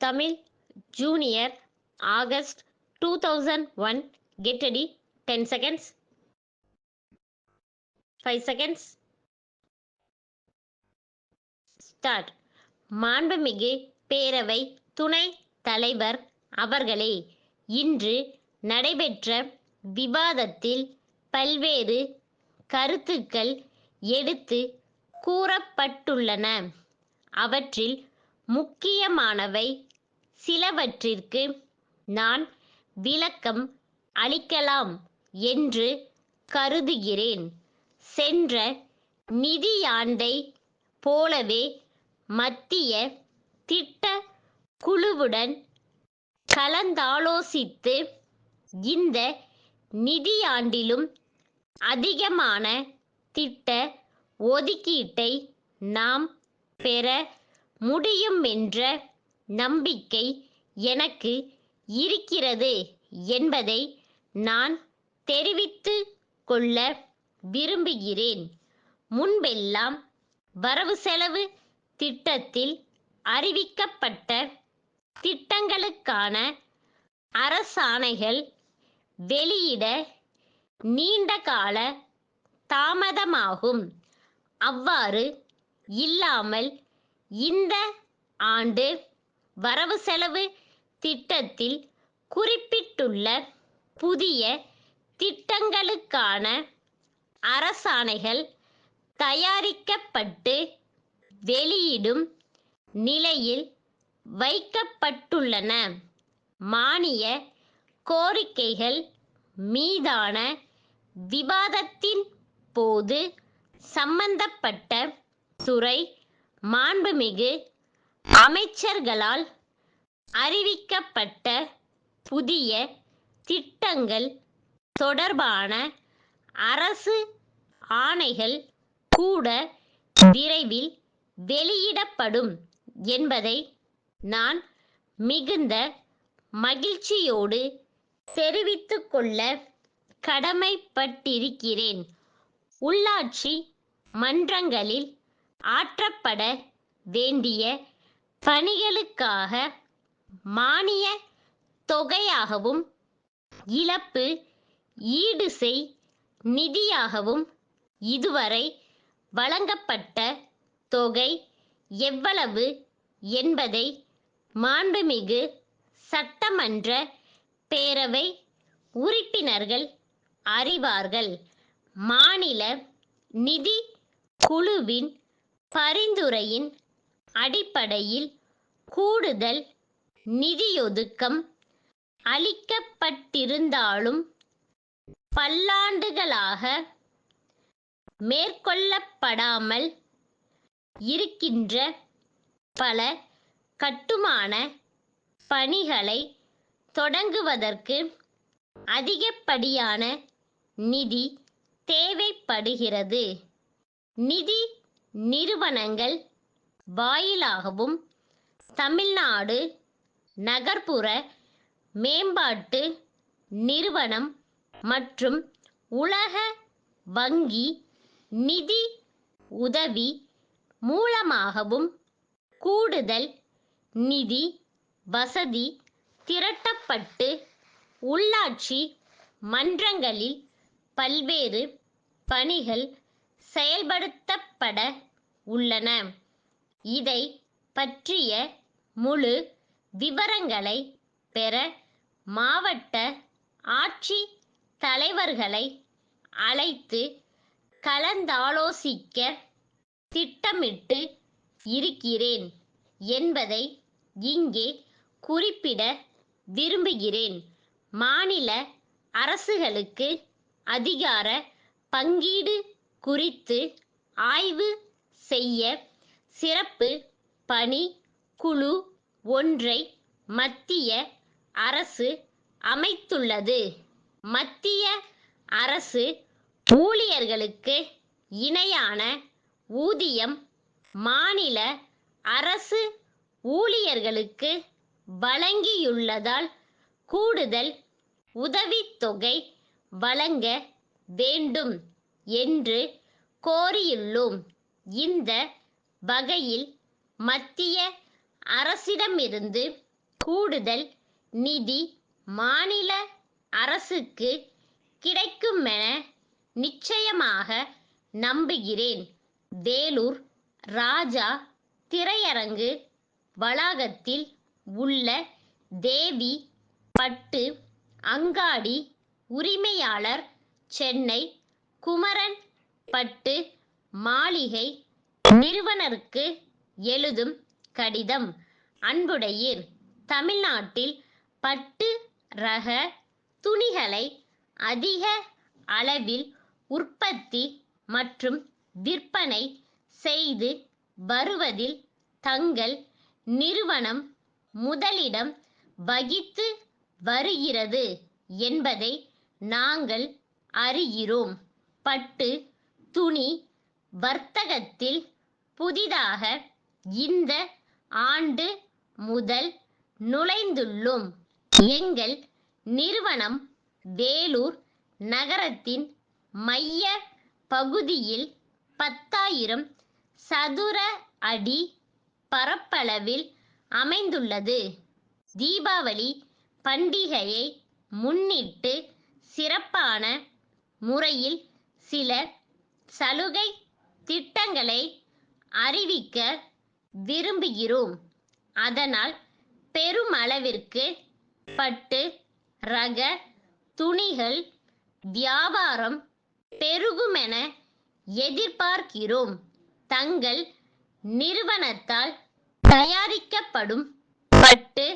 Tamil Junior August 2001. Get ready. 10 seconds. 5 seconds. Start. மாண்புமிகு பேரவை துணை தலைவர் அவர்களே, இன்று நடைபெற்ற விவாதத்தில் பல்வேறு கருத்துக்கள் எடுத்து கூறப்பட்டுள்ளன. அவற்றில் முக்கியமானவை சிலவற்றிற்கு நான் விளக்கம் அளிக்கலாம் என்று கருதுகிறேன். சென்ற நிதியாண்டை போலவே மத்திய திட்ட குழுவுடன் கலந்தாலோசித்து இந்த நிதியாண்டிலும் அதிகமான திட்ட ஒதுக்கீட்டை நாம் பெற முடியுமென்ற நம்பிக்கை எனக்கு இருக்கிறது என்பதை நான் தெரிவித்துக் கொள்ள விரும்புகிறேன். முன்பெல்லாம் வரவு செலவு திட்டத்தில் அறிவிக்கப்பட்ட திட்டங்களுக்கான அரசாணைகள் வெளியிட நீண்ட கால தாமதமாகும். அவ்வாறு இல்லாமல் இந்த ஆண்டு வரவு செலவு திட்டத்தில் குறிப்பிட்டுள்ள புதிய திட்டங்களுக்கான அரசாணைகள் தயாரிக்கப்பட்டு வெளியிடும் நிலையில் வைக்கப்பட்டுள்ளன. மானிய கோரிக்கைகள் மீதான விவாதத்தின் போது சம்பந்தப்பட்ட துறை மாண்புமிகு அமைச்சர்களால் அறிவிக்கப்பட்ட புதிய திட்டங்கள் தொடர்பான அரசு ஆணைகள் கூட விரைவில் வெளியிடப்படும் என்பதை நான் மிகுந்த மகிழ்ச்சியோடு தெரிவித்துக் கொள்ள கடமைப்பட்டிருக்கிறேன். உள்ளாட்சி மன்றங்களில் ஆற்றப்பட வேண்டிய பணிகளுக்காக மானிய தொகையாகவும் இழப்பு ஈடுசெய் நிதியாகவும் இதுவரை வழங்கப்பட்ட தொகை எவ்வளவு என்பதை மாண்புமிகு சட்டமன்ற பேரவை உறுப்பினர்கள் அறிவார்கள். மாநில நிதி குழுவின் பரிந்துரையின் அடிப்படையில் கூடுதல் நிதியொதுக்கம் அளிக்கப்பட்டிருந்தாலும் பல்லாண்டுகளாக மேற்கொள்ளப்படாமல் இருக்கின்ற பல கட்டுமான பணிகளை தொடங்குவதற்கு அதிகப்படியான நிதி தேவைப்படுகிறது. நிதி நிறுவனங்கள் வாயிலாகவும் தமிழ்நாடு நகர்ப்புற மேம்பாட்டு நிறுவனம் மற்றும் உலக வங்கி நிதி உதவி மூலமாகவும் கூடுதல் நிதி வசதி திரட்டப்பட்டு உள்ளாட்சி மன்றங்களில் பல்வேறு பணிகள் செயல்படுத்தப்பட உள்ளன. இதை பற்றிய முழு விவரங்களை பெற மாவட்ட ஆட்சி தலைவர்களை அழைத்து கலந்தாலோசிக்க திட்டமிட்டு இருக்கிறேன் என்பதை இங்கே குறிப்பிட விரும்புகிறேன். மாநில அரசுகளுக்கு அதிகார பங்கீடு குறித்து ஆய்வு செய்ய சிறப்பு பணி குழு ஒன்றை மத்திய அரசு அமைத்துள்ளது. மத்திய அரசு ஊழியர்களுக்கு இணையான ஊதியம் மாநில அரசு ஊழியர்களுக்கு வழங்கியுள்ளதால் கூடுதல் உதவித்தொகை வழங்க வேண்டும் என்று கோரியுள்ளோம். இந்த வகையில் மத்திய அரசிடமிருந்து கூடுதல் நிதி மாநில அரசுக்கு கிடைக்குமென நிச்சயமாக நம்புகிறேன். வேலூர் ராஜா திரையரங்கு வளாகத்தில் உள்ள தேவி பட்டு அங்காடி உரிமையாளர், சென்னை குமரன் பட்டு மாளிகை நிறுவனருக்கு எழுதும் கடிதம். அன்புடையீர், தமிழ்நாட்டில் பட்டு ரக துணிகளை அதிக அளவில் உற்பத்தி மற்றும் விற்பனை செய்து வருவதில் தங்கள் நிறுவனம் முதலிடம் வகித்து வருகிறது என்பதை நாங்கள் அறிகிறோம். பட்டு துணி வர்த்தகத்தில் புதிதாக இந்த ஆண்டு முதல் நுழைந்துள்ளோம். எங்கள் நிறுவனம் வேலூர் நகரத்தின் மைய பகுதியில் 10,000 சதுர அடி பரப்பளவில் அமைந்துள்ளது. தீபாவளி பண்டிகையை முன்னிட்டு சிறப்பான முறையில் சில சலுகை திட்டங்களை அறிவிக்க விரும்புகிறோம். அதனால் பெருமளவிற்கு பட்டு ரக துணிகள் வியாபாரம் பெருகுமென எதிர்பார்க்கிறோம். தங்கள் நிறுவனத்தால் தயாரிக்கப்படும் பட்டு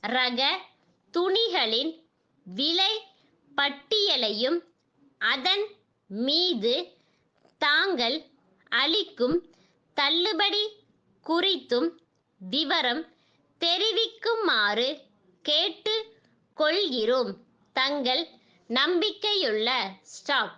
ரக துணிகளின் விலை பட்டியலையும் அதன் மீது தாங்கள் அளிக்கும் தள்ளுபடி குறித்தும் விவரம் தெரிவிக்குமாறு கேட்டுக் கொள்கிறோம். தங்கள் நம்பிக்கையுள்ள ஸ்டாக்.